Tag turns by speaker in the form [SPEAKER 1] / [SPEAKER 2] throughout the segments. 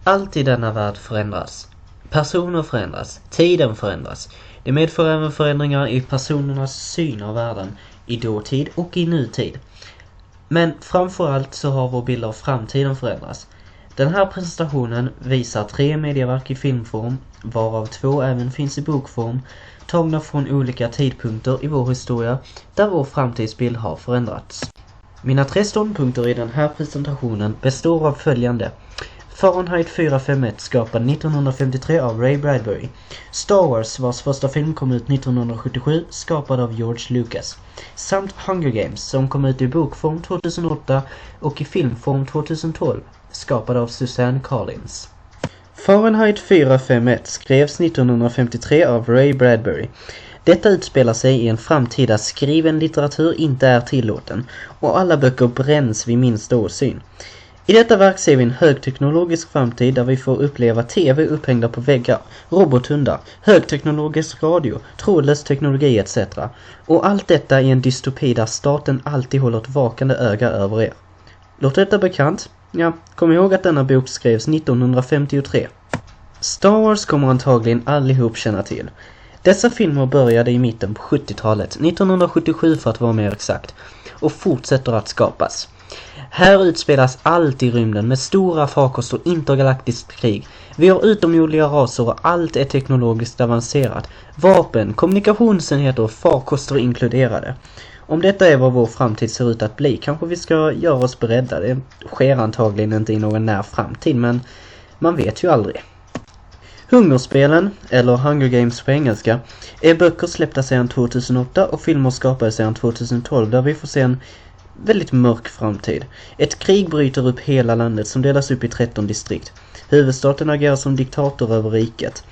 [SPEAKER 1] Allt i denna värld förändras. Personer förändras, tiden förändras. Det medför även förändringar i personernas syn av världen i dåtid och i nutid. Men framförallt så har vår bild av framtiden förändrats. Den här presentationen visar 3 medieverk i filmform, varav 2 även finns i bokform, tagna från olika tidpunkter i vår historia där vår framtidsbild har förändrats. Mina 3 ståndpunkter i den här presentationen består av följande. Fahrenheit 451 skapad 1953 av Ray Bradbury. Star Wars vars första film kom ut 1977 skapad av George Lucas. Samt Hunger Games som kom ut i bokform 2008 och i filmform 2012 skapad av Suzanne Collins. Fahrenheit 451 skrevs 1953 av Ray Bradbury. Detta utspelar sig i en framtid där skriven litteratur inte är tillåten och alla böcker bränns vid minsta åsyn. I detta verk ser vi en högteknologisk framtid där vi får uppleva tv upphängda på väggar, robothundar, högteknologisk radio, trådlös teknologi etc. Och allt detta i en dystopi där staten alltid håller ett vakande öga över er. Låter detta bekant? Ja, kom ihåg att denna bok skrevs 1953. Star Wars kommer antagligen allihop känna till. Dessa filmer började i mitten på 70-talet, 1977 för att vara mer exakt, och fortsätter att skapas. Här utspelas allt i rymden med stora farkoster och intergalaktiskt krig. Vi har utomjordliga raser och allt är teknologiskt avancerat. Vapen, kommunikationsenheter och farkoster inkluderade. Om detta är vad vår framtid ser ut att bli kanske vi ska göra oss beredda. Det sker antagligen inte i någon när framtid, men man vet ju aldrig. Hungerspelen, eller Hunger Games på engelska, är böcker släppta sedan 2008 och filmer skapade sedan 2012 där vi får se en väldigt mörk framtid. Ett krig bryter upp hela landet som delas upp i 13 distrikt. Huvudstaten agerar som diktator över riket.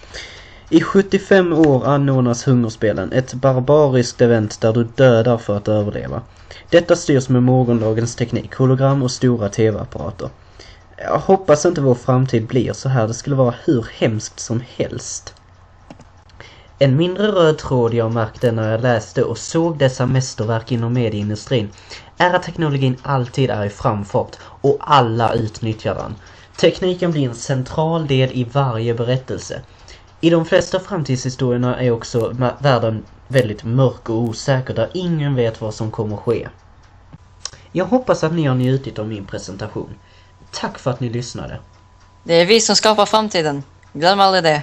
[SPEAKER 1] I 75 år anordnas hungerspelen, ett barbariskt event där du dödar för att överleva. Detta styrs med morgondagens teknik, hologram och stora tv-apparater. Jag hoppas inte vår framtid blir så här, det skulle vara hur hemskt som helst. En mindre röd tråd jag märkte när jag läste och såg dessa mästerverk inom medieindustrin är att teknologin alltid är i framfart och alla utnyttjar den. Tekniken blir en central del i varje berättelse. I de flesta framtidshistorierna är också världen väldigt mörk och osäker där ingen vet vad som kommer ske. Jag hoppas att ni har njutit av min presentation. Tack för att ni lyssnade.
[SPEAKER 2] Det är vi som skapar framtiden. Glöm aldrig det.